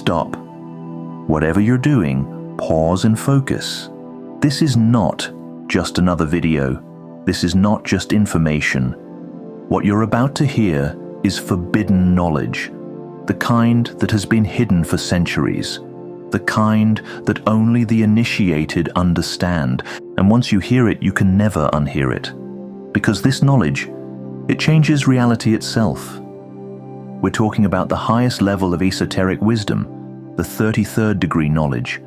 stop. Whatever you're doing, pause and focus. This is not just another video. This is not just information. What you're about to hear is forbidden knowledge, the kind that has been hidden for centuries, the kind that only the initiated understand, and once you hear it, you can never unhear it. Because this knowledge, it changes reality itself. We're talking about the highest level of esoteric wisdom, the 33rd degree knowledge,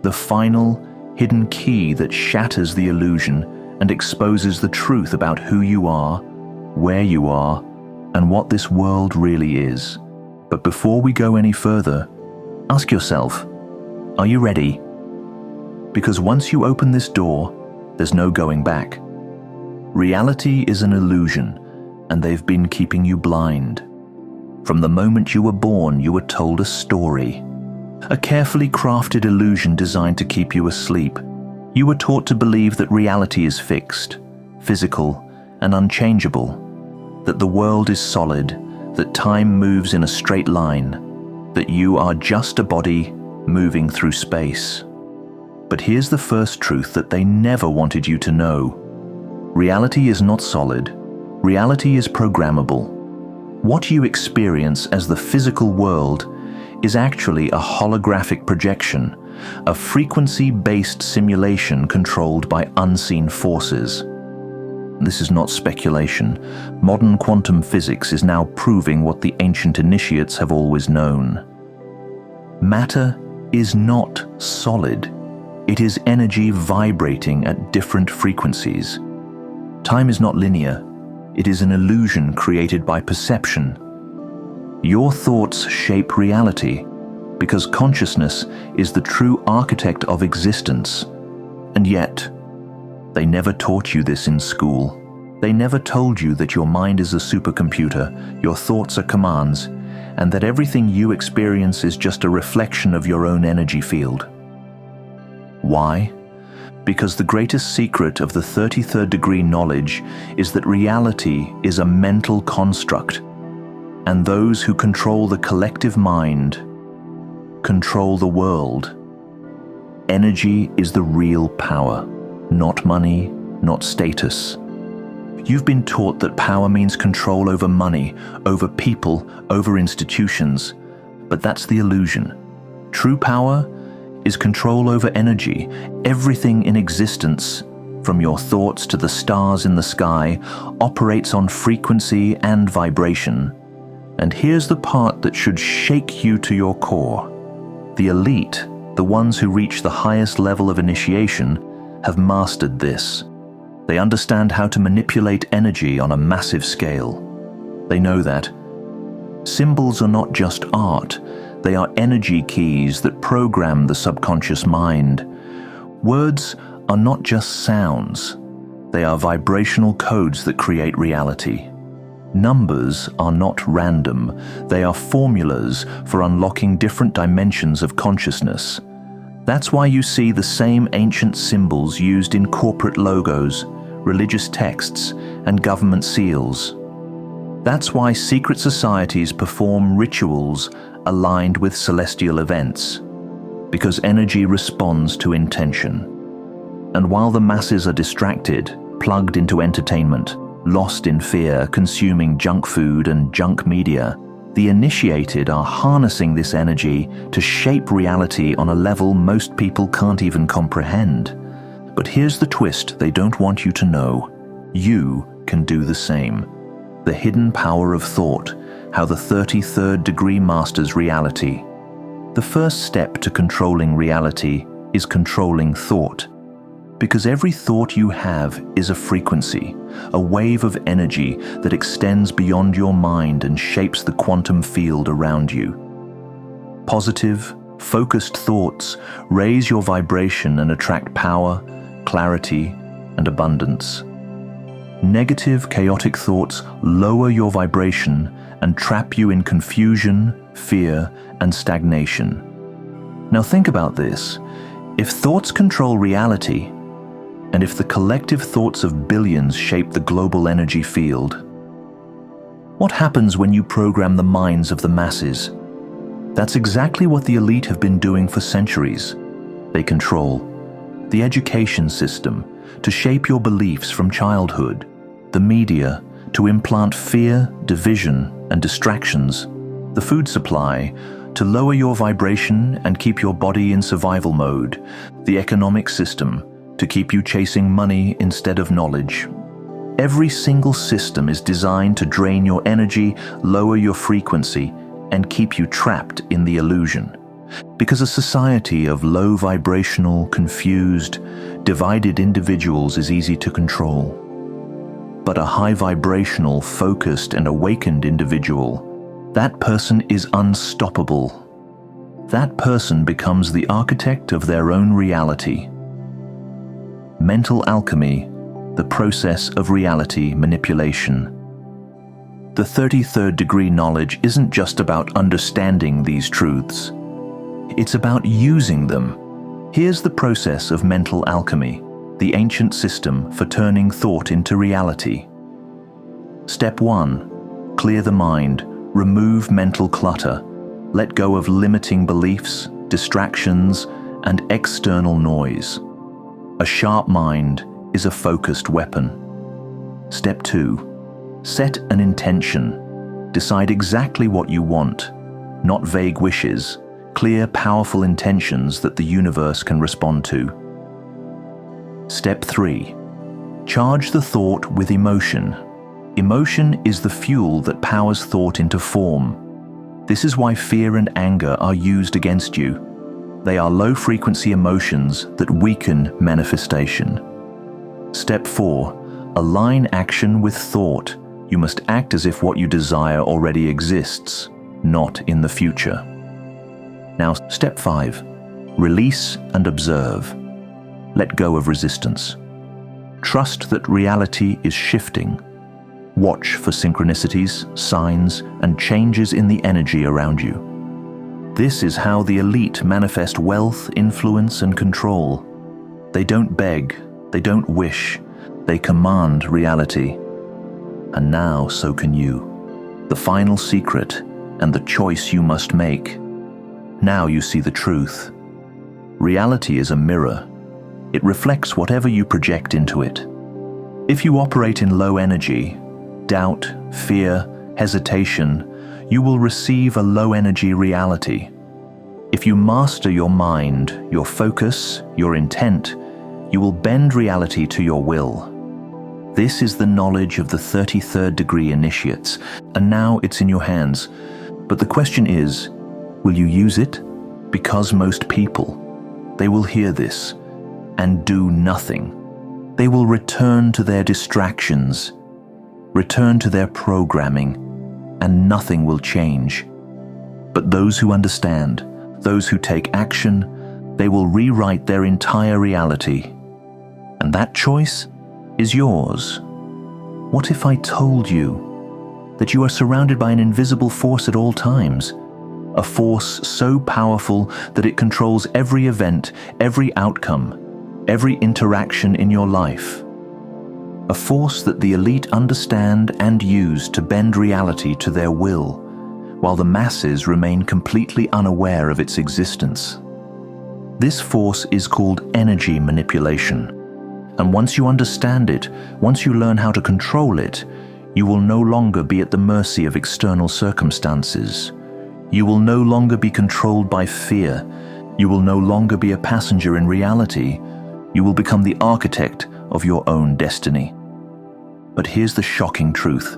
the final, hidden key that shatters the illusion and exposes the truth about who you are, where you are, and what this world really is. But before we go any further, ask yourself, are you ready? Because once you open this door, there's no going back. Reality is an illusion, and they've been keeping you blind. From the moment you were born, you were told a story, a carefully crafted illusion designed to keep you asleep. You were taught to believe that reality is fixed, physical, and unchangeable, that the world is solid, that time moves in a straight line, that you are just a body moving through space. But here's the first truth that they never wanted you to know. Reality is not solid. Reality is programmable. What you experience as the physical world is actually a holographic projection, a frequency-based simulation controlled by unseen forces. This is not speculation. Modern quantum physics is now proving what the ancient initiates have always known. Matter is not solid. It is energy vibrating at different frequencies. Time is not linear. It is an illusion created by perception. Your thoughts shape reality because consciousness is the true architect of existence. And yet, they never taught you this in school. They never told you that your mind is a supercomputer, your thoughts are commands, and that everything you experience is just a reflection of your own energy field. Why? Because the greatest secret of the 33rd degree knowledge is that reality is a mental construct, and those who control the collective mind control the world. Energy is the real power, not money, not status. You've been taught that power means control over money, over people, over institutions, but that's the illusion. True power is control over energy. Everything in existence, from your thoughts to the stars in the sky, operates on frequency and vibration. And here's the part that should shake you to your core. The elite, the ones who reach the highest level of initiation, have mastered this. They understand how to manipulate energy on a massive scale. They know that symbols are not just art. They are energy keys that program the subconscious mind. Words are not just sounds. They are vibrational codes that create reality. Numbers are not random. They are formulas for unlocking different dimensions of consciousness. That's why you see the same ancient symbols used in corporate logos, religious texts, and government seals. That's why secret societies perform rituals aligned with celestial events, because energy responds to intention. And while the masses are distracted, plugged into entertainment, lost in fear, consuming junk food and junk media, the initiated are harnessing this energy to shape reality on a level most people can't even comprehend. But here's the twist they don't want you to know. You can do the same. The hidden power of thought, how the 33rd degree masters reality. The first step to controlling reality is controlling thought. Because every thought you have is a frequency, a wave of energy that extends beyond your mind and shapes the quantum field around you. Positive, focused thoughts raise your vibration and attract power, clarity, and abundance. Negative, chaotic thoughts lower your vibration and trap you in confusion, fear, and stagnation. Now think about this. If thoughts control reality, and if the collective thoughts of billions shape the global energy field, what happens when you program the minds of the masses? That's exactly what the elite have been doing for centuries. They control the education system to shape your beliefs from childhood, the media to implant fear, division, and distractions, the food supply to lower your vibration and keep your body in survival mode, the economic system to keep you chasing money instead of knowledge. Every single system is designed to drain your energy, lower your frequency, and keep you trapped in the illusion. Because a society of low vibrational, confused, divided individuals is easy to control. But a high vibrational, focused, and awakened individual, that person is unstoppable. That person becomes the architect of their own reality. Mental alchemy, the process of reality manipulation. The 33rd degree knowledge isn't just about understanding these truths. It's about using them. Here's the process of mental alchemy, the ancient system for turning thought into reality. Step 1. Clear the mind. Remove mental clutter. Let go of limiting beliefs, distractions, and external noise. A sharp mind is a focused weapon. Step 2. Set an intention. Decide exactly what you want, not vague wishes, clear, powerful intentions that the universe can respond to. Step 3. Charge the thought with emotion. Emotion is the fuel that powers thought into form. This is why fear and anger are used against you. They are low-frequency emotions that weaken manifestation. Step 4. Align action with thought. You must act as if what you desire already exists, not in the future. Now, step 5. Release and observe. Let go of resistance. Trust that reality is shifting. Watch for synchronicities, signs, and changes in the energy around you. This is how the elite manifest wealth, influence, and control. They don't beg, they don't wish, they command reality. And now so can you. The final secret and the choice you must make. Now you see the truth. Reality is a mirror. It reflects whatever you project into it. If you operate in low energy, doubt, fear, hesitation, you will receive a low-energy reality. If you master your mind, your focus, your intent, you will bend reality to your will. This is the knowledge of the 33rd degree initiates, and now it's in your hands. But the question is, will you use it? Because most people, they will hear this and do nothing. They will return to their distractions, return to their programming, and nothing will change. But those who understand, those who take action, they will rewrite their entire reality. And that choice is yours. What if I told you that you are surrounded by an invisible force at all times? A force so powerful that it controls every event, every outcome, every interaction in your life. A force that the elite understand and use to bend reality to their will, while the masses remain completely unaware of its existence. This force is called energy manipulation. And once you understand it, once you learn how to control it, you will no longer be at the mercy of external circumstances. You will no longer be controlled by fear. You will no longer be a passenger in reality. You will become the architect of your own destiny. But here's the shocking truth.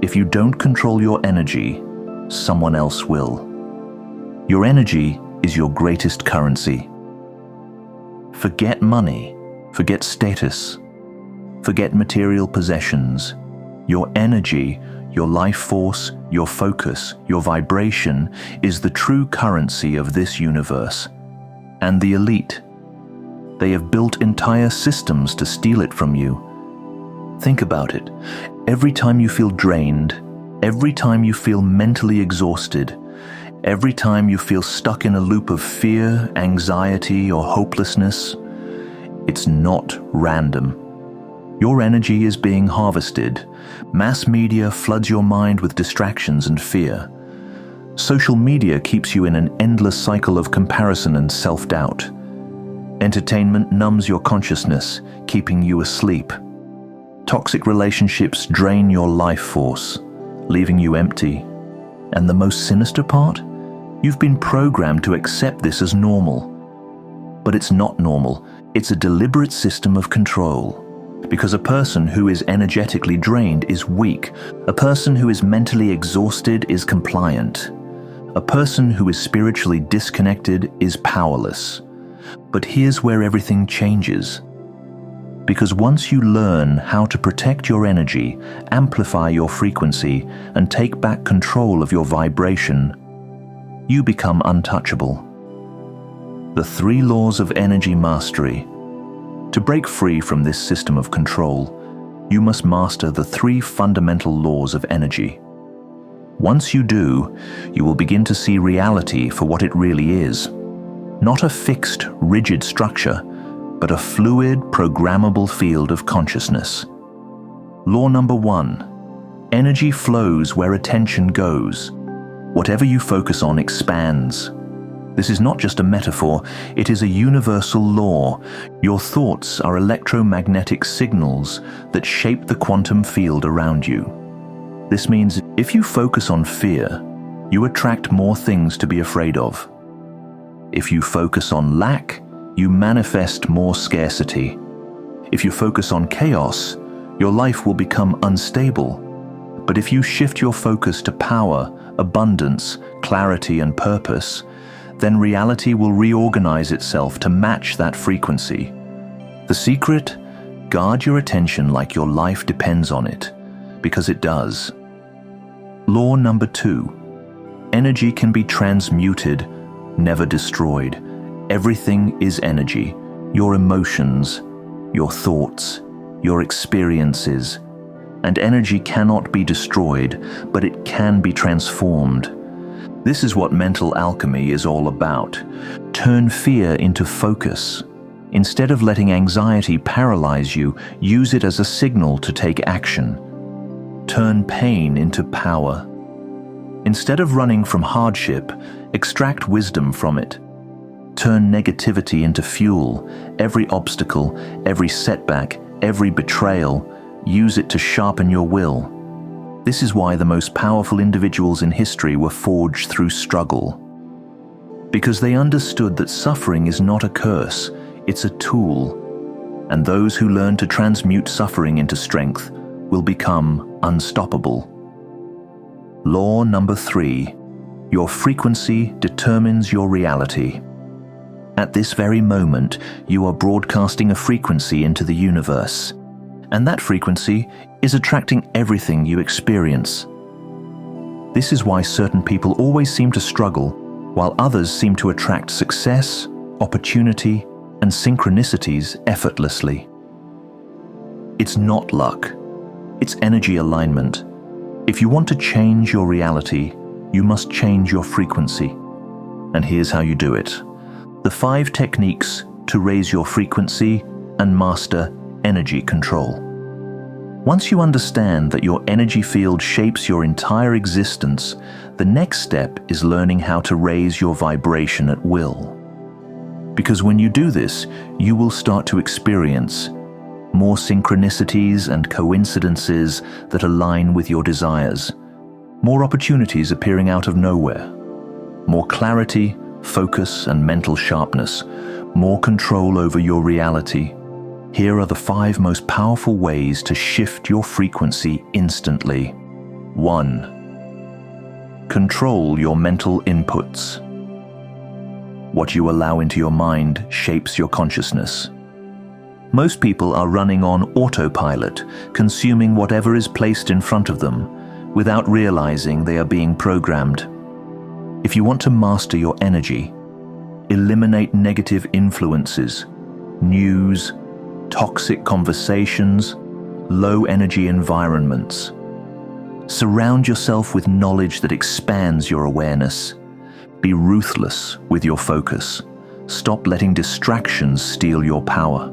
If you don't control your energy, someone else will. Your energy is your greatest currency. Forget money, forget status, forget material possessions. Your energy, your life force, your focus, your vibration is the true currency of this universe. And the elite, they have built entire systems to steal it from you. Think about it. Every time you feel drained, every time you feel mentally exhausted, every time you feel stuck in a loop of fear, anxiety, or hopelessness, it's not random. Your energy is being harvested. Mass media floods your mind with distractions and fear. Social media keeps you in an endless cycle of comparison and self-doubt. Entertainment numbs your consciousness, keeping you asleep. Toxic relationships drain your life force, leaving you empty. And the most sinister part? You've been programmed to accept this as normal. But it's not normal. It's a deliberate system of control. Because a person who is energetically drained is weak. A person who is mentally exhausted is compliant. A person who is spiritually disconnected is powerless. But here's where everything changes. Because once you learn how to protect your energy, amplify your frequency, and take back control of your vibration, you become untouchable. The 3 laws of energy mastery. To break free from this system of control, you must master the 3 fundamental laws of energy. Once you do, you will begin to see reality for what it really is. Not a fixed, rigid structure, but a fluid, programmable field of consciousness. Law number 1. Energy flows where attention goes. Whatever you focus on expands. This is not just a metaphor, it is a universal law. Your thoughts are electromagnetic signals that shape the quantum field around you. This means if you focus on fear, you attract more things to be afraid of. If you focus on lack, you manifest more scarcity. If you focus on chaos, your life will become unstable. But if you shift your focus to power, abundance, clarity, and purpose, then reality will reorganize itself to match that frequency. The secret? Guard your attention like your life depends on it, because it does. Law number 2. Energy can be transmuted, never destroyed. Everything is energy. Your emotions, your thoughts, your experiences. And energy cannot be destroyed, but it can be transformed. This is what mental alchemy is all about. Turn fear into focus. Instead of letting anxiety paralyze you, use it as a signal to take action. Turn pain into power. Instead of running from hardship, extract wisdom from it. Turn negativity into fuel. Every obstacle, every setback, every betrayal, use it to sharpen your will. This is why the most powerful individuals in history were forged through struggle. Because they understood that suffering is not a curse, it's a tool. And those who learn to transmute suffering into strength will become unstoppable. Law number 3. Your frequency determines your reality. At this very moment, you are broadcasting a frequency into the universe. And that frequency is attracting everything you experience. This is why certain people always seem to struggle, while others seem to attract success, opportunity, and synchronicities effortlessly. It's not luck. It's energy alignment. If you want to change your reality, you must change your frequency. And here's how you do it. The 5 techniques to raise your frequency and master energy control. Once you understand that your energy field shapes your entire existence, the next step is learning how to raise your vibration at will. Because when you do this, you will start to experience more synchronicities and coincidences that align with your desires, more opportunities appearing out of nowhere, more clarity, focus, and mental sharpness, more control over your reality. Here are the 5 most powerful ways to shift your frequency instantly. 1. Control your mental inputs. What you allow into your mind shapes your consciousness. Most people are running on autopilot, consuming whatever is placed in front of them, without realizing they are being programmed. If you want to master your energy, eliminate negative influences, news, toxic conversations, low-energy environments. Surround yourself with knowledge that expands your awareness. Be ruthless with your focus. Stop letting distractions steal your power.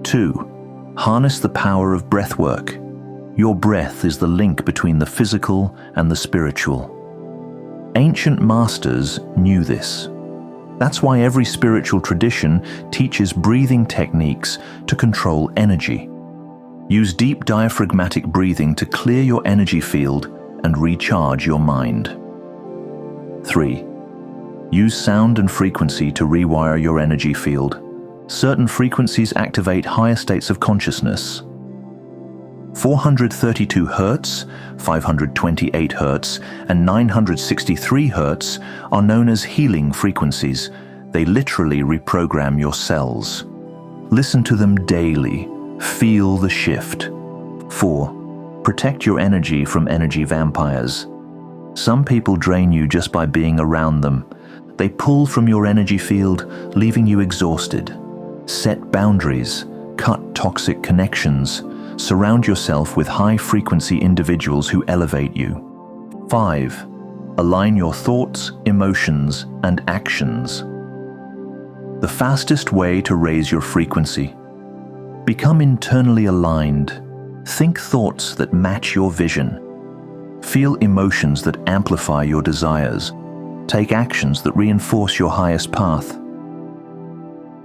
2. Harness the power of breathwork. Your breath is the link between the physical and the spiritual. Ancient masters knew this. That's why every spiritual tradition teaches breathing techniques to control energy. Use deep diaphragmatic breathing to clear your energy field and recharge your mind. 3. Use sound and frequency to rewire your energy field. Certain frequencies activate higher states of consciousness. 432 Hz, 528 Hz, and 963 Hz are known as healing frequencies. They literally reprogram your cells. Listen to them daily. Feel the shift. 4. Protect your energy from energy vampires. Some people drain you just by being around them. They pull from your energy field, leaving you exhausted. Set boundaries. Cut toxic connections. Surround yourself with high-frequency individuals who elevate you. 5. Align your thoughts, emotions, and actions. The fastest way to raise your frequency. Become internally aligned. Think thoughts that match your vision. Feel emotions that amplify your desires. Take actions that reinforce your highest path.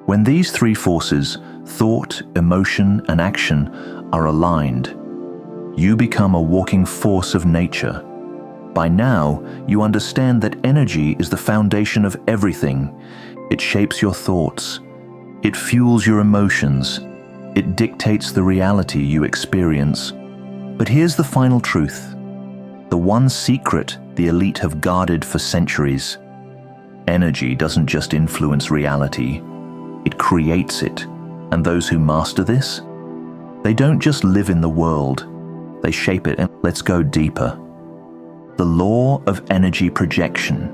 When these three forces, thought, emotion, and action, are aligned, you become a walking force of nature. By now, you understand that energy is the foundation of everything. It shapes your thoughts. It fuels your emotions. It dictates the reality you experience. But here's the final truth. The one secret the elite have guarded for centuries. Energy doesn't just influence reality. It creates it. And those who master this, they don't just live in the world, they shape it. And let's go deeper. The law of energy projection.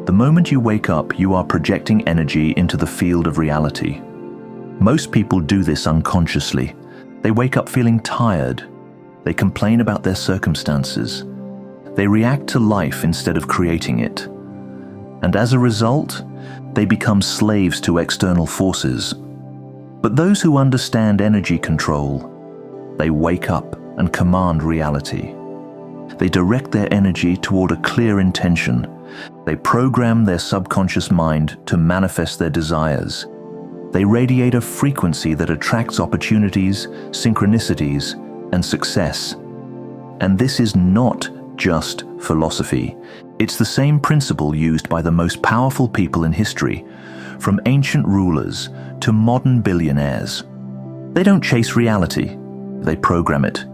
The moment you wake up, you are projecting energy into the field of reality. Most people do this unconsciously. They wake up feeling tired. They complain about their circumstances. They react to life instead of creating it. And as a result, they become slaves to external forces. But those who understand energy control, they wake up and command reality. They direct their energy toward a clear intention. They program their subconscious mind to manifest their desires. They radiate a frequency that attracts opportunities, synchronicities, and success. And this is not just philosophy. It's the same principle used by the most powerful people in history, from ancient rulers to modern billionaires. They don't chase reality, they program it.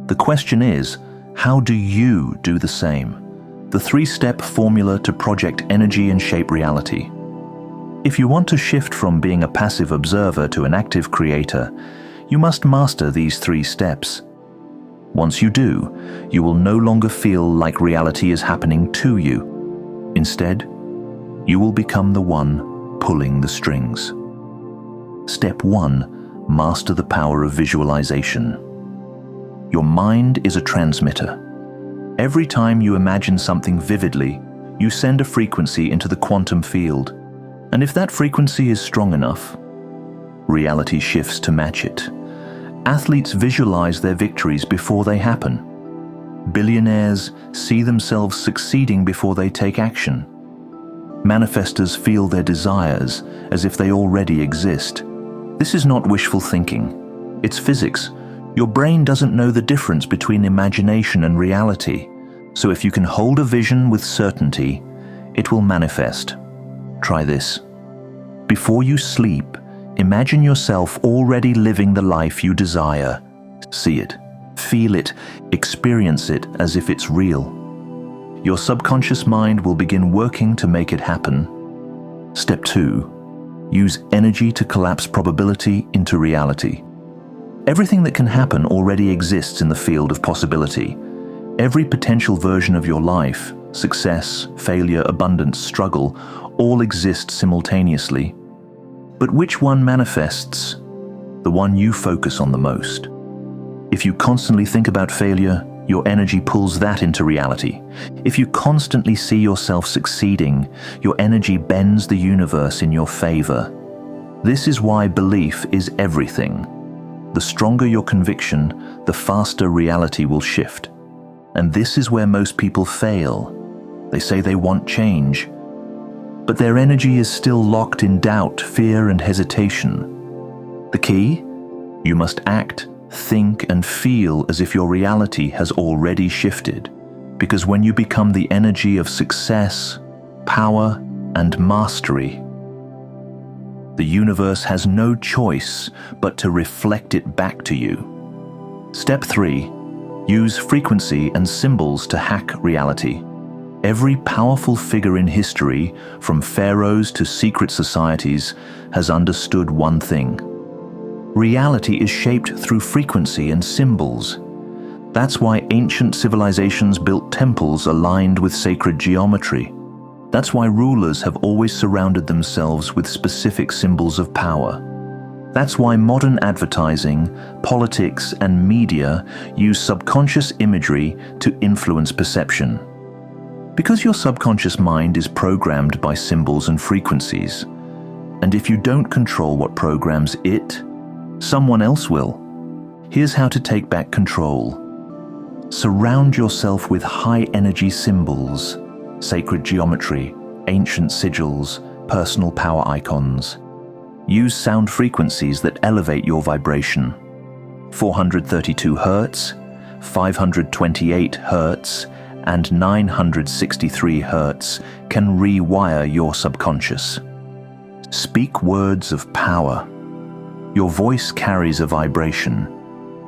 The question is, how do you do the same? The three-step formula to project energy and shape reality. If you want to shift from being a passive observer to an active creator, you must master these 3 steps. Once you do, you will no longer feel like reality is happening to you. Instead, you will become the one pulling the strings. Step 1. Master the power of visualization. Your mind is a transmitter. Every time you imagine something vividly, you send a frequency into the quantum field. And if that frequency is strong enough, reality shifts to match it. Athletes visualize their victories before they happen. Billionaires see themselves succeeding before they take action. Manifestors feel their desires as if they already exist. This is not wishful thinking. It's physics. Your brain doesn't know the difference between imagination and reality. So if you can hold a vision with certainty, it will manifest. Try this. Before you sleep, imagine yourself already living the life you desire. See it, feel it, experience it as if it's real. Your subconscious mind will begin working to make it happen. Step 2. Use energy to collapse probability into reality. Everything that can happen already exists in the field of possibility. Every potential version of your life, success, failure, abundance, struggle, all exist simultaneously. But which one manifests? The one you focus on the most. If you constantly think about failure, your energy pulls that into reality. If you constantly see yourself succeeding, your energy bends the universe in your favor. This is why belief is everything. The stronger your conviction, the faster reality will shift. And this is where most people fail. They say they want change, but their energy is still locked in doubt, fear, and hesitation. The key? You must act, think, and feel as if your reality has already shifted, because when you become the energy of success, power, and mastery, the universe has no choice but to reflect it back to you. Step 3. Use frequency and symbols to hack reality. Every powerful figure in history, from pharaohs to secret societies, has understood one thing. Reality is shaped through frequency and symbols. That's why ancient civilizations built temples aligned with sacred geometry. That's why rulers have always surrounded themselves with specific symbols of power. That's why modern advertising, politics, and media use subconscious imagery to influence perception. Because your subconscious mind is programmed by symbols and frequencies, and if you don't control what programs it, someone else will. Here's how to take back control. Surround yourself with high-energy symbols, sacred geometry, ancient sigils, personal power icons. Use sound frequencies that elevate your vibration. 432 Hz, 528 Hz, and 963 Hz can rewire your subconscious. Speak words of power. Your voice carries a vibration.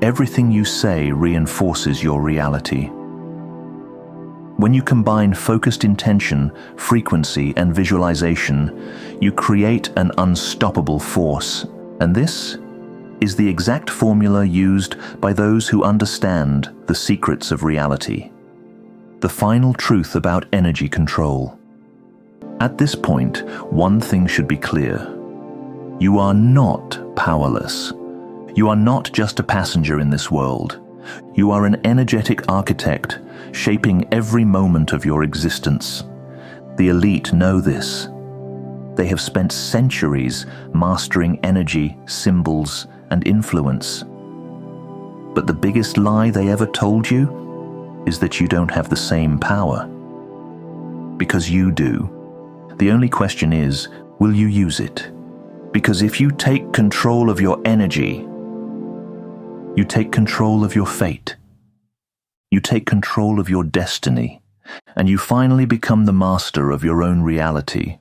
Everything you say reinforces your reality. When you combine focused intention, frequency, and visualization, you create an unstoppable force. And this is the exact formula used by those who understand the secrets of reality. The final truth about energy control. At this point, one thing should be clear. You are not powerless. You are not just a passenger in this world. You are an energetic architect, shaping every moment of your existence. The elite know this. They have spent centuries mastering energy, symbols, and influence. But the biggest lie they ever told you is that you don't have the same power. Because you do. The only question is, will you use it? Because if you take control of your energy, you take control of your fate. You take control of your destiny, and you finally become the master of your own reality.